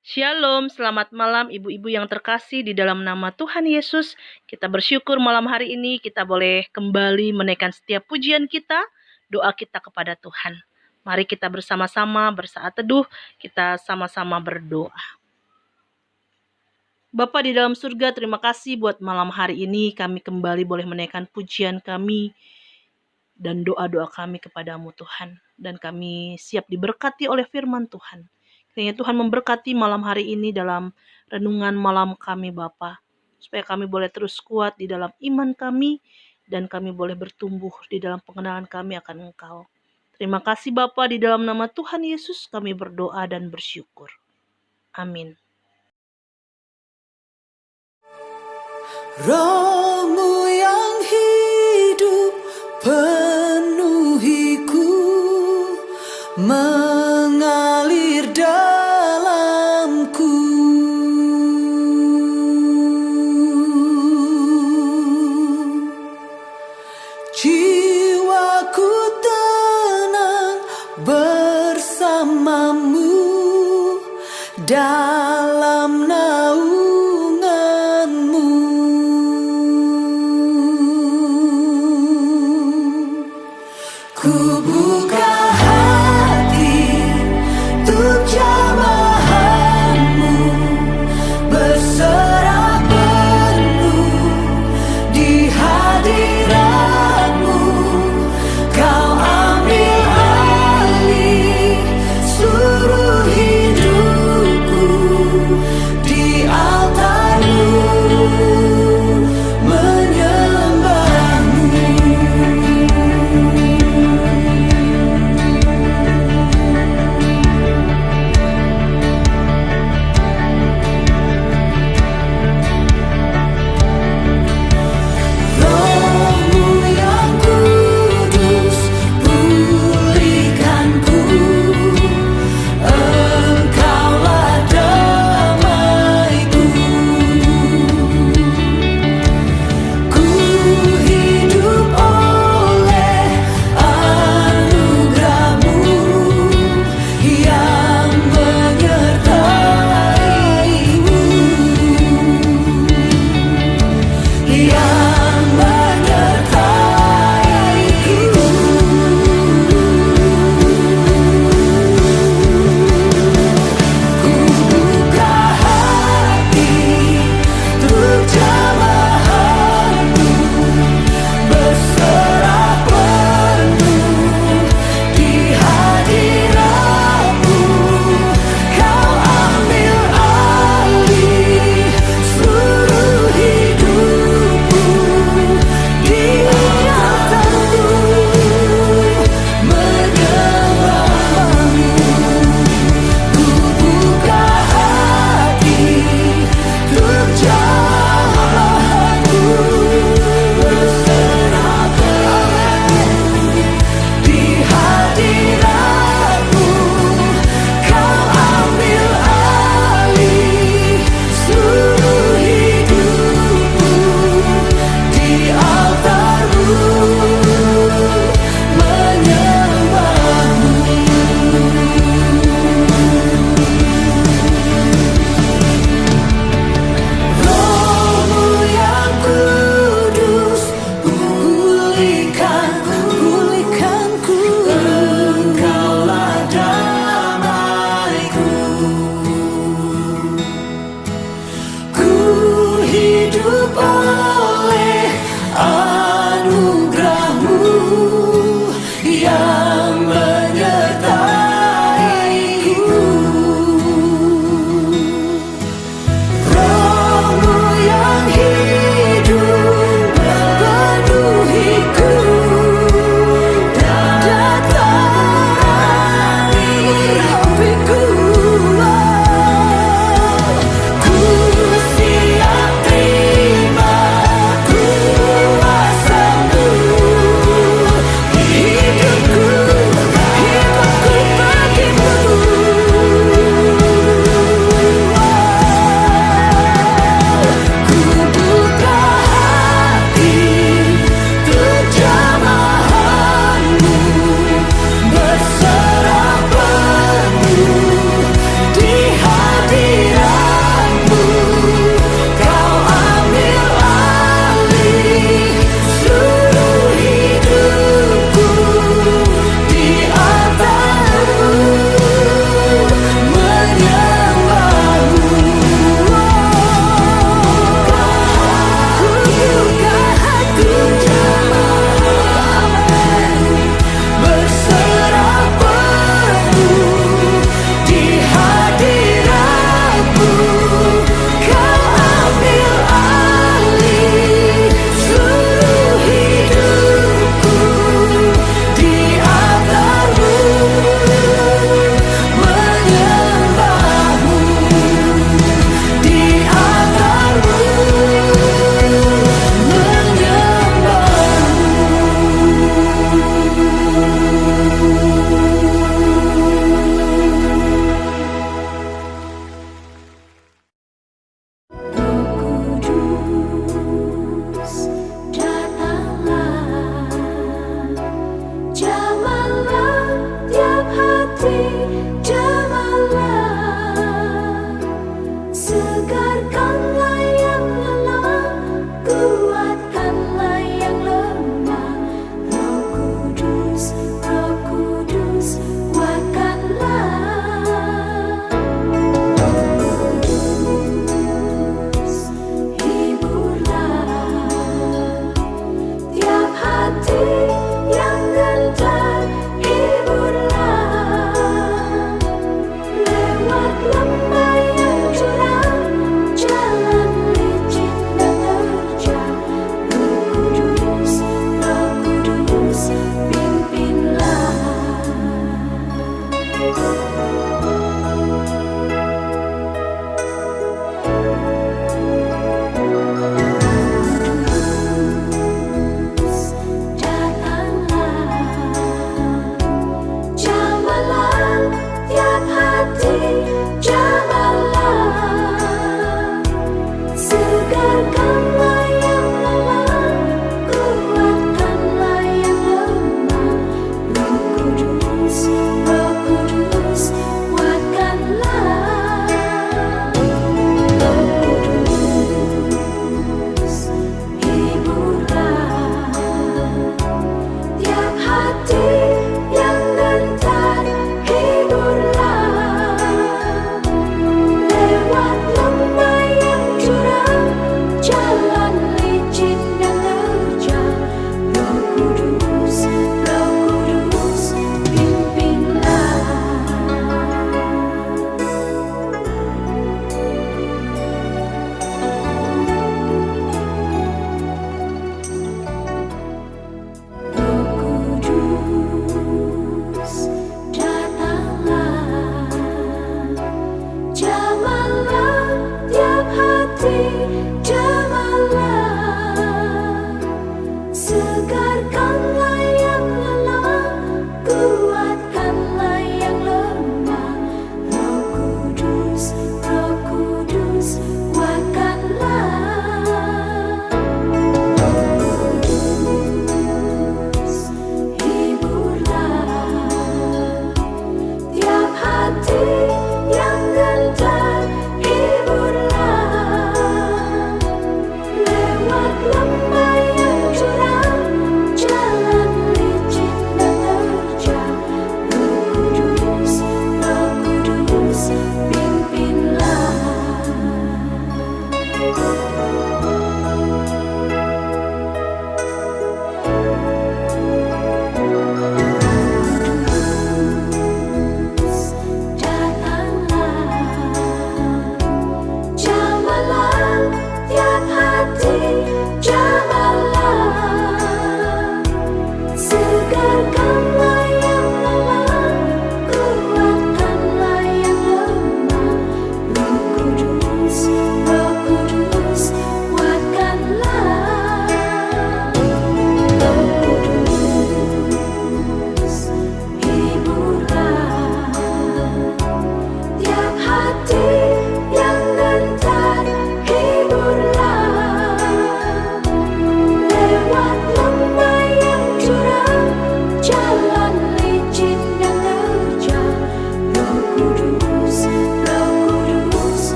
Shalom, selamat malam ibu-ibu yang terkasih di dalam nama Tuhan Yesus. Kita bersyukur malam hari ini kita boleh kembali menaikkan setiap pujian kita, doa kita kepada Tuhan. Mari kita bersama-sama bersaat teduh, kita sama-sama berdoa. Bapa di dalam surga, terima kasih buat malam hari ini kami kembali boleh menaikkan pujian kami dan doa-doa kami kepadamu Tuhan. Dan kami siap diberkati oleh firman Tuhan. Kiranya Tuhan memberkati malam hari ini dalam renungan malam kami Bapa, supaya kami boleh terus kuat di dalam iman kami dan kami boleh bertumbuh di dalam pengenalan kami akan Engkau. Terima kasih Bapa, di dalam nama Tuhan Yesus kami berdoa dan bersyukur. Amin. Roh-Mu yang hidup penuhiku, mengalir dalamku. Jiwaku tenang bersamamu dalam naunganmu. Ku buka hati untuk jamahanmu, berserah penuh di hadiratmu. Kau ambil alih seluruh hidupku, di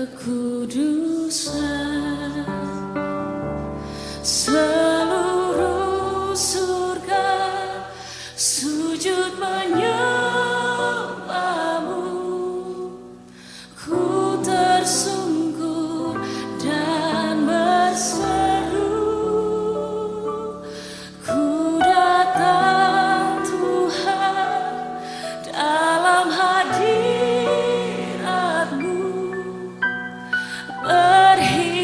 kekudusan. Seluruh surga sujud menyembahmu. Ku tersungkur dan berseru, ku datang Tuhan dalam hadirat-Mu, berhias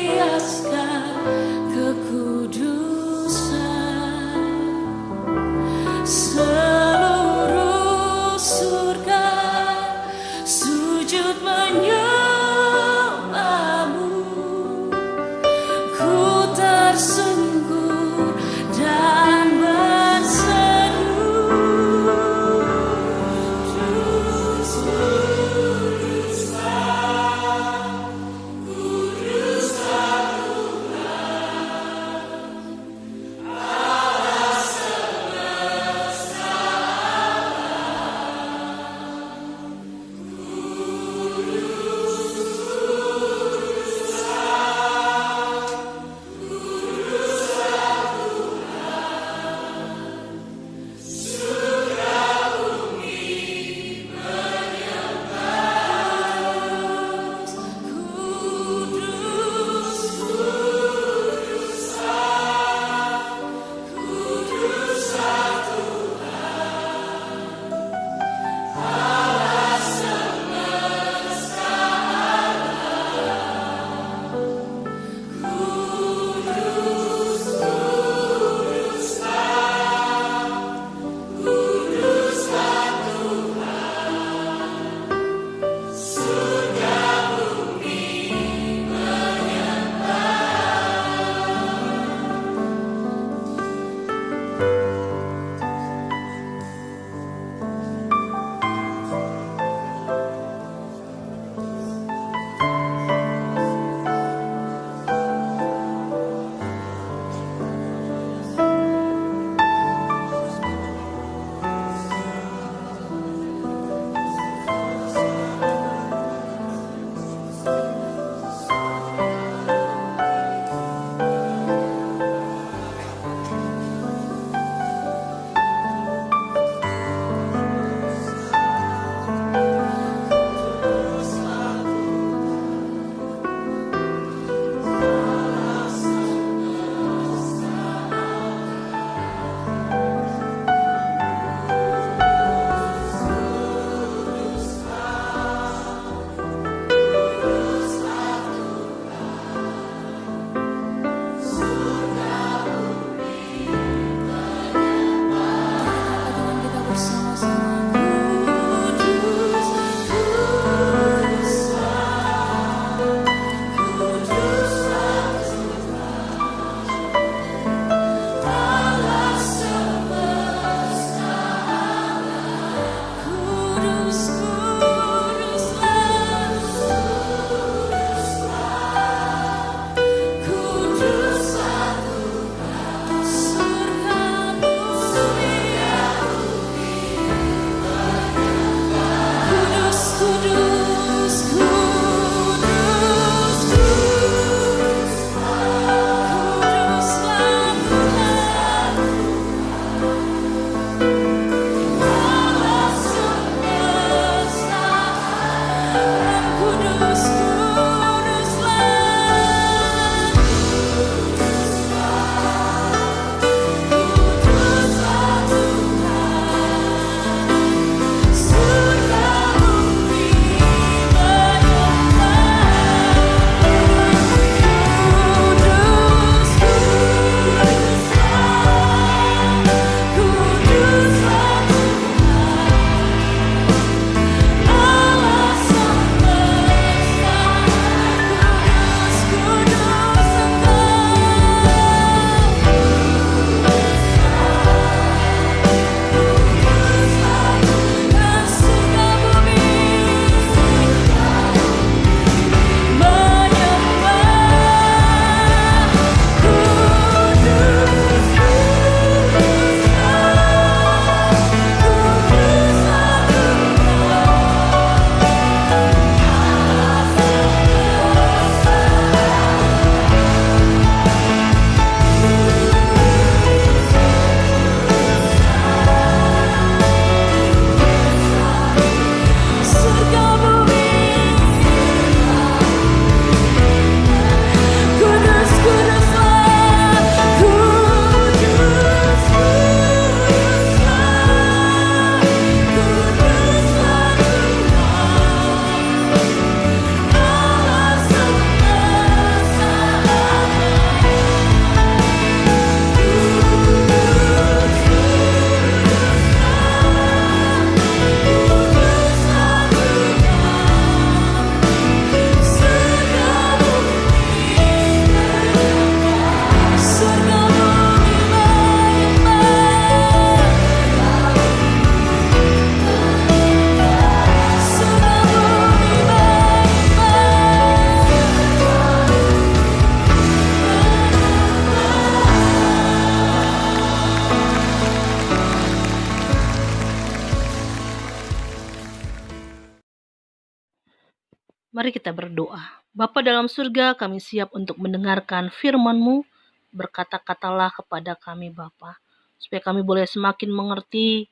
Mari kita berdoa. Bapa dalam surga, kami siap untuk mendengarkan firman-Mu. Berkata-katalah kepada kami Bapa, supaya kami boleh semakin mengerti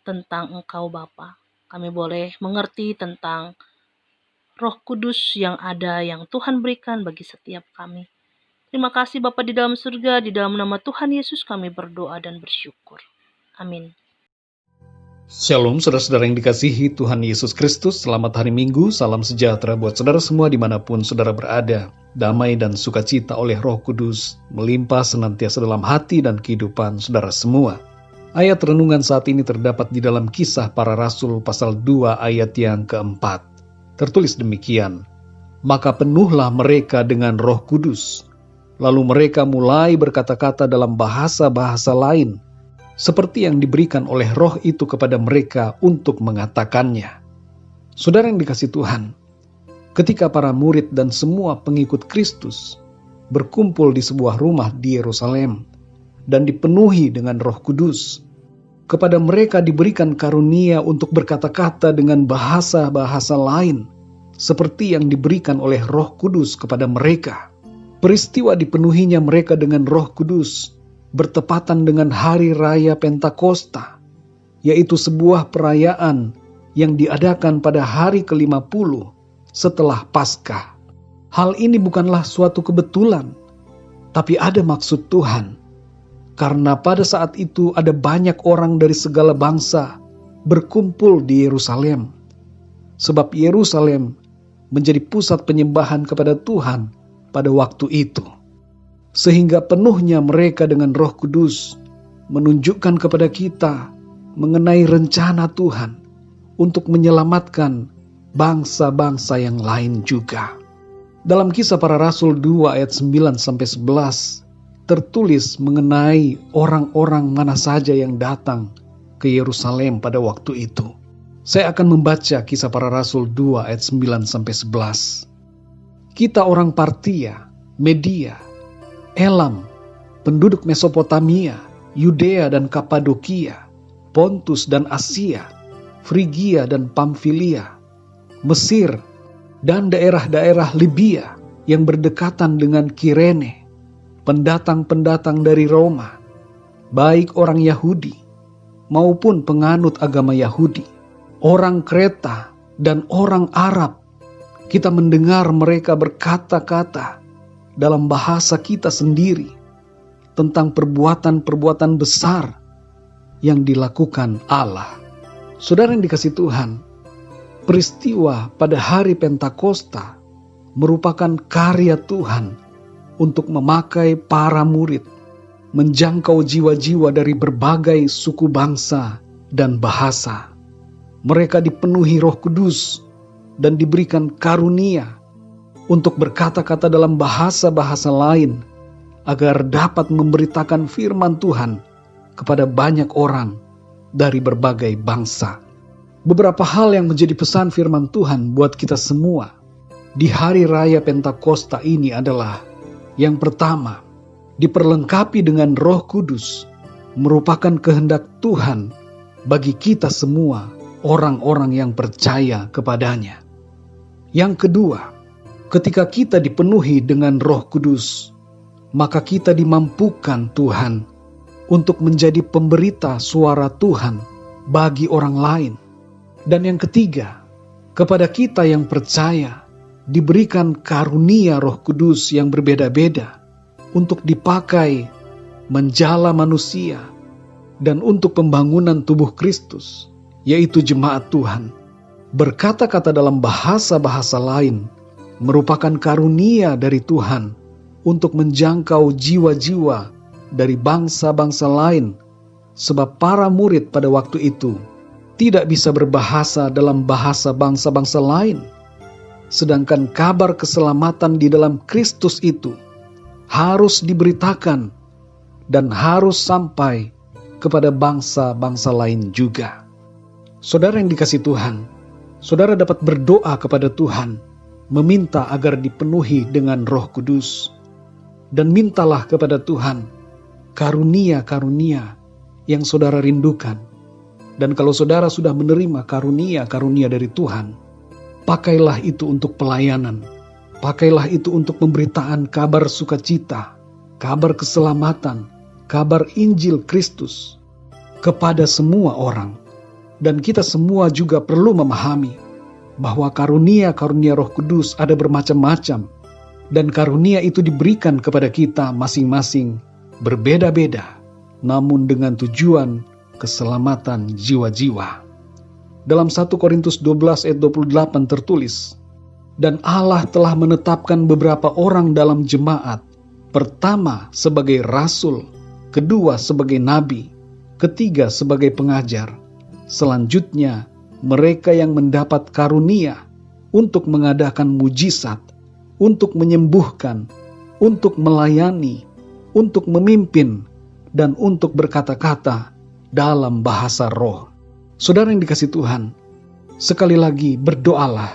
tentang Engkau Bapa. Kami boleh mengerti tentang Roh Kudus yang ada, yang Tuhan berikan bagi setiap kami. Terima kasih Bapa di dalam surga, di dalam nama Tuhan Yesus kami berdoa dan bersyukur. Amin. Shalom saudara-saudara yang dikasihi Tuhan Yesus Kristus. Selamat hari Minggu, salam sejahtera buat saudara semua dimanapun saudara berada. Damai dan sukacita oleh Roh Kudus melimpah senantiasa dalam hati dan kehidupan saudara semua. Ayat renungan saat ini terdapat di dalam Kisah Para Rasul pasal 2 ayat yang keempat. Tertulis demikian, maka penuhlah mereka dengan Roh Kudus. Lalu mereka mulai berkata-kata dalam bahasa-bahasa lain, seperti yang diberikan oleh Roh itu kepada mereka untuk mengatakannya. Saudara yang dikasihi Tuhan, ketika para murid dan semua pengikut Kristus berkumpul di sebuah rumah di Yerusalem dan dipenuhi dengan Roh Kudus, kepada mereka diberikan karunia untuk berkata-kata dengan bahasa-bahasa lain, seperti yang diberikan oleh Roh Kudus kepada mereka. Peristiwa dipenuhinya mereka dengan Roh Kudus bertepatan dengan hari raya Pentakosta, yaitu sebuah perayaan yang diadakan pada hari ke-50 setelah Paskah. Hal ini bukanlah suatu kebetulan, tapi ada maksud Tuhan, karena pada saat itu ada banyak orang dari segala bangsa berkumpul di Yerusalem, sebab Yerusalem menjadi pusat penyembahan kepada Tuhan pada waktu itu. Sehingga penuhnya mereka dengan Roh Kudus menunjukkan kepada kita mengenai rencana Tuhan untuk menyelamatkan bangsa-bangsa yang lain juga. Dalam Kisah Para Rasul 2 ayat 9-11 tertulis mengenai orang-orang mana saja yang datang ke Yerusalem pada waktu itu. Saya akan membaca Kisah Para Rasul 2 ayat 9-11. Kita orang Partia, Media, Elam, penduduk Mesopotamia, Yudea dan Kapadokia, Pontus dan Asia, Frigia dan Pamfilia, Mesir, dan daerah-daerah Libya yang berdekatan dengan Kirene, pendatang-pendatang dari Roma, baik orang Yahudi maupun penganut agama Yahudi, orang Kreta dan orang Arab. Kita mendengar mereka berkata-kata dalam bahasa kita sendiri tentang perbuatan-perbuatan besar yang dilakukan Allah. Saudara yang dikasihi Tuhan, peristiwa pada hari Pentakosta merupakan karya Tuhan untuk memakai para murid menjangkau jiwa-jiwa dari berbagai suku bangsa dan bahasa. Mereka dipenuhi Roh Kudus dan diberikan karunia untuk berkata-kata dalam bahasa-bahasa lain, agar dapat memberitakan firman Tuhan kepada banyak orang dari berbagai bangsa. Beberapa hal yang menjadi pesan firman Tuhan buat kita semua di hari raya Pentakosta ini adalah, yang pertama, diperlengkapi dengan Roh Kudus merupakan kehendak Tuhan bagi kita semua orang-orang yang percaya kepadanya. Yang kedua, ketika kita dipenuhi dengan Roh Kudus, maka kita dimampukan Tuhan untuk menjadi pemberita suara Tuhan bagi orang lain. Dan yang ketiga, kepada kita yang percaya diberikan karunia Roh Kudus yang berbeda-beda untuk dipakai menjala manusia dan untuk pembangunan tubuh Kristus, yaitu jemaat Tuhan. Berkata-kata dalam bahasa-bahasa lain merupakan karunia dari Tuhan untuk menjangkau jiwa-jiwa dari bangsa-bangsa lain, sebab para murid pada waktu itu tidak bisa berbahasa dalam bahasa bangsa-bangsa lain, sedangkan kabar keselamatan di dalam Kristus itu harus diberitakan dan harus sampai kepada bangsa-bangsa lain juga. Saudara yang dikasihi Tuhan, saudara dapat berdoa kepada Tuhan, meminta agar dipenuhi dengan Roh Kudus, dan mintalah kepada Tuhan karunia-karunia yang saudara rindukan. Dan kalau saudara sudah menerima karunia-karunia dari Tuhan, Pakailah itu untuk pelayanan. Pakailah itu untuk pemberitaan kabar sukacita, kabar keselamatan, kabar Injil Kristus kepada semua orang. Dan kita semua juga perlu memahami bahwa karunia-karunia Roh Kudus ada bermacam-macam, dan karunia itu diberikan kepada kita masing-masing berbeda-beda, namun dengan tujuan keselamatan jiwa-jiwa. Dalam 1 Korintus 12 ayat 28 tertulis, "Dan Allah telah menetapkan beberapa orang dalam jemaat, pertama sebagai rasul, kedua sebagai nabi, ketiga sebagai pengajar, selanjutnya mereka yang mendapat karunia untuk mengadakan mujizat, untuk menyembuhkan, untuk melayani, untuk memimpin, dan untuk berkata-kata dalam bahasa roh." Saudara yang dikasihi Tuhan, sekali lagi berdoalah,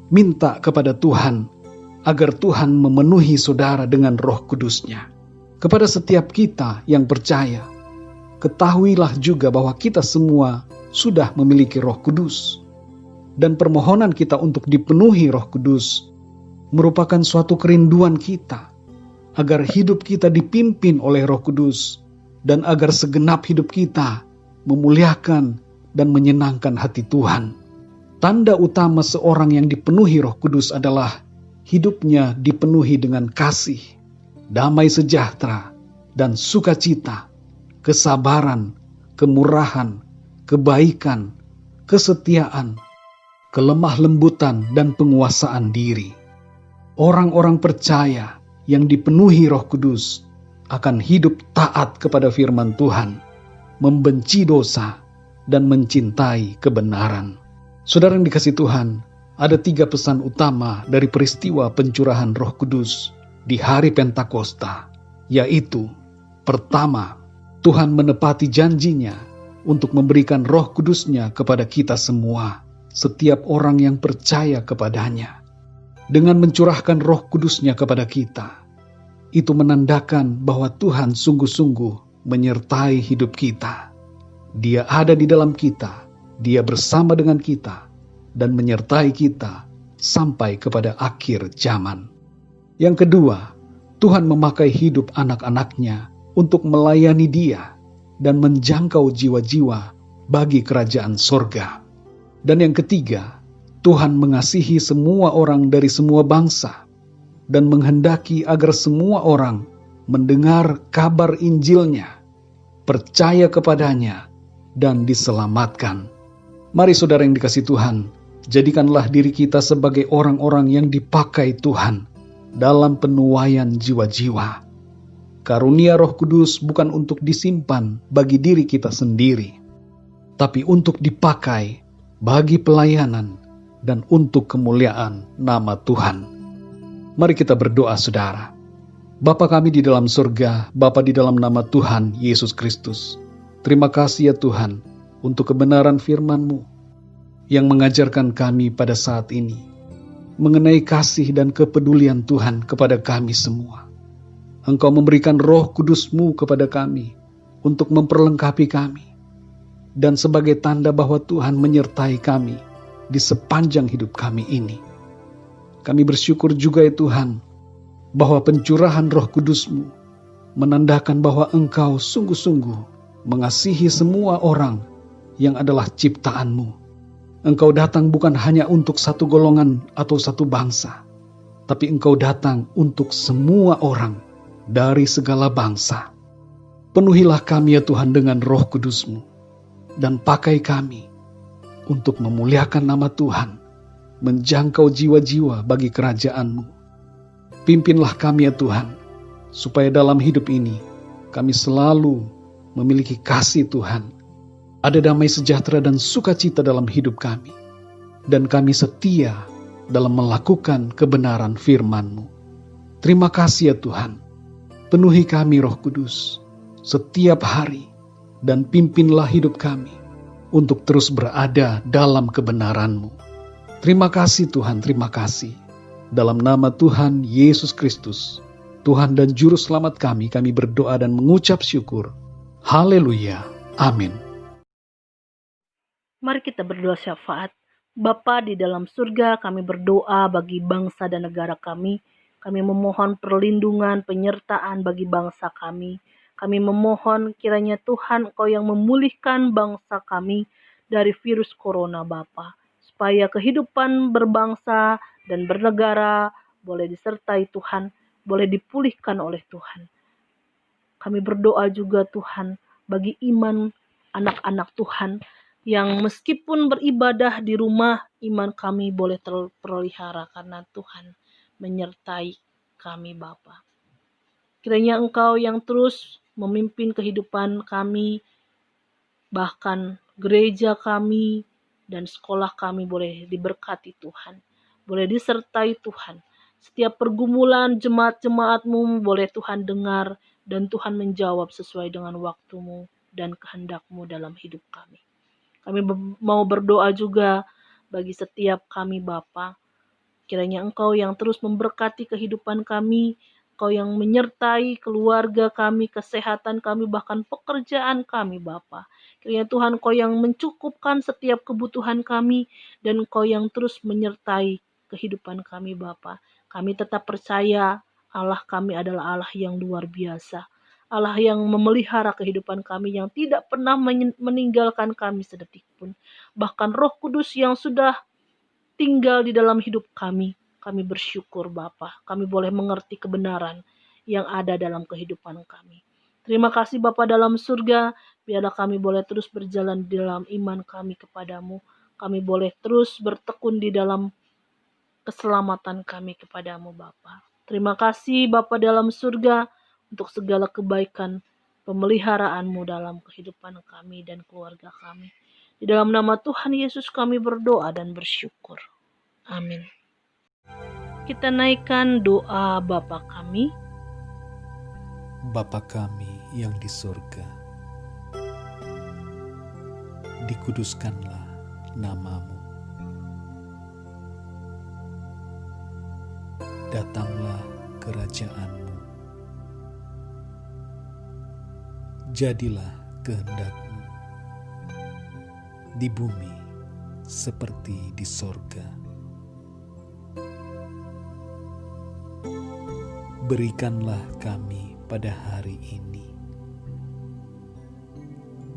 minta kepada Tuhan agar Tuhan memenuhi saudara dengan Roh Kudus-Nya. Kepada setiap kita yang percaya, ketahuilah juga bahwa kita semua sudah memiliki Roh Kudus. Dan permohonan kita untuk dipenuhi Roh Kudus merupakan suatu kerinduan kita, agar hidup kita dipimpin oleh Roh Kudus, dan agar segenap hidup kita memuliakan dan menyenangkan hati Tuhan. Tanda utama seorang yang dipenuhi Roh Kudus adalah hidupnya dipenuhi dengan kasih, damai sejahtera, dan sukacita, kesabaran, kemurahan, kebaikan, kesetiaan, kelemah lembutan, dan penguasaan diri. Orang-orang percaya yang dipenuhi Roh Kudus akan hidup taat kepada firman Tuhan, membenci dosa, dan mencintai kebenaran. Saudara yang dikasihi Tuhan, ada 3 pesan utama dari peristiwa pencurahan Roh Kudus di hari Pentakosta, yaitu: pertama, Tuhan menepati janjinya untuk memberikan Roh Kudus-Nya kepada kita semua, setiap orang yang percaya kepadanya. Dengan mencurahkan Roh Kudus-Nya kepada kita, itu menandakan bahwa Tuhan sungguh-sungguh menyertai hidup kita. Dia ada di dalam kita, Dia bersama dengan kita, dan menyertai kita sampai kepada akhir zaman. Yang kedua, Tuhan memakai hidup anak-anak-Nya untuk melayani Dia dan menjangkau jiwa-jiwa bagi kerajaan sorga. Dan yang ketiga, Tuhan mengasihi semua orang dari semua bangsa dan menghendaki agar semua orang mendengar kabar Injil-Nya, percaya kepadanya, dan diselamatkan. Mari saudara yang dikasihi Tuhan, jadikanlah diri kita sebagai orang-orang yang dipakai Tuhan dalam penuaian jiwa-jiwa. Karunia Roh Kudus bukan untuk disimpan bagi diri kita sendiri, tapi untuk dipakai bagi pelayanan dan untuk kemuliaan nama Tuhan. Mari kita berdoa saudara. Bapa kami di dalam surga, Bapa di dalam nama Tuhan Yesus Kristus, terima kasih ya Tuhan untuk kebenaran firman-Mu yang mengajarkan kami pada saat ini mengenai kasih dan kepedulian Tuhan kepada kami semua. Engkau memberikan Roh Kudus-Mu kepada kami untuk memperlengkapi kami, dan sebagai tanda bahwa Tuhan menyertai kami di sepanjang hidup kami ini. Kami bersyukur juga ya Tuhan bahwa pencurahan Roh Kudus-Mu menandakan bahwa Engkau sungguh-sungguh mengasihi semua orang yang adalah ciptaan-Mu. Engkau datang bukan hanya untuk satu golongan atau satu bangsa, tapi Engkau datang untuk semua orang dari segala bangsa. Penuhilah kami ya Tuhan dengan Roh Kudus-Mu, dan pakai kami untuk memuliakan nama Tuhan, menjangkau jiwa-jiwa bagi kerajaan-Mu. Pimpinlah kami ya Tuhan, supaya dalam hidup ini kami selalu memiliki kasih Tuhan, ada damai sejahtera dan sukacita dalam hidup kami, dan kami setia dalam melakukan kebenaran firman-Mu. Terima kasih ya Tuhan, penuhi kami Roh Kudus setiap hari, dan pimpinlah hidup kami untuk terus berada dalam kebenaran-Mu. Terima kasih Tuhan, terima kasih. Dalam nama Tuhan Yesus Kristus, Tuhan dan Juru Selamat kami berdoa dan mengucap syukur. Haleluya. Amin. Mari kita berdoa syafaat. Bapa di dalam surga, kami berdoa bagi bangsa dan negara kami. Kami memohon perlindungan, penyertaan bagi bangsa kami. Kami memohon kiranya Tuhan Engkau yang memulihkan bangsa kami dari virus corona Bapa. Supaya kehidupan berbangsa dan bernegara boleh disertai Tuhan, boleh dipulihkan oleh Tuhan. Kami berdoa juga Tuhan bagi iman anak-anak Tuhan yang meskipun beribadah di rumah, iman kami boleh terpelihara karena Tuhan menyertai kami Bapa. Kiranya Engkau yang terus memimpin kehidupan kami, bahkan gereja kami dan sekolah kami boleh diberkati Tuhan, boleh disertai Tuhan. Setiap pergumulan jemaat-jemaat-Mu boleh Tuhan dengar dan Tuhan menjawab sesuai dengan waktu-Mu dan kehendak-Mu dalam hidup kami. Kami mau berdoa juga bagi setiap kami Bapa. Kiranya Engkau yang terus memberkati kehidupan kami, Engkau yang menyertai keluarga kami, kesehatan kami, bahkan pekerjaan kami Bapa. Kiranya Tuhan Engkau yang mencukupkan setiap kebutuhan kami, dan Engkau yang terus menyertai kehidupan kami Bapa. Kami tetap percaya Allah kami adalah Allah yang luar biasa. Allah yang memelihara kehidupan kami, yang tidak pernah meninggalkan kami sedetik pun. Bahkan Roh Kudus yang sudah tinggal di dalam hidup kami. Kami bersyukur Bapa, kami boleh mengerti kebenaran yang ada dalam kehidupan kami. Terima kasih Bapa dalam surga, biarlah kami boleh terus berjalan di dalam iman kami kepadamu. Kami boleh terus bertekun di dalam keselamatan kami kepadamu Bapa. Terima kasih Bapa dalam surga untuk segala kebaikan pemeliharaanmu dalam kehidupan kami dan keluarga kami. Di dalam nama Tuhan Yesus kami berdoa dan bersyukur. Amin. Kita naikkan doa Bapa kami. Bapa kami yang di surga, dikuduskanlah nama-Mu. Datanglah kerajaan-Mu. Jadilah kehendak-Mu di bumi seperti di sorga. Berikanlah kami pada hari ini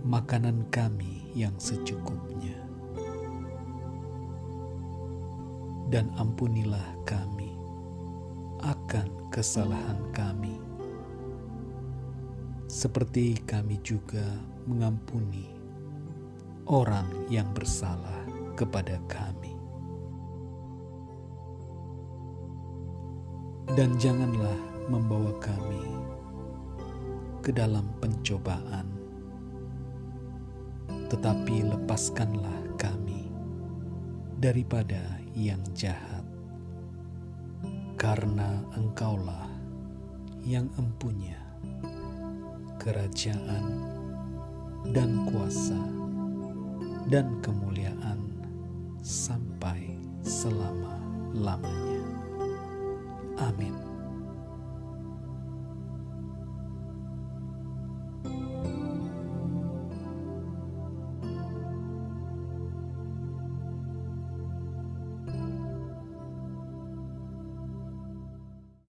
makanan kami yang secukupnya, dan ampunilah kami akan kesalahan kami, seperti kami juga mengampuni orang yang bersalah kepada kami. Dan janganlah membawa kami ke dalam pencobaan, tetapi lepaskanlah kami daripada yang jahat. Karena Engkaulah yang empunya kerajaan dan kuasa dan kemuliaan sampai selama-lamanya. Amin.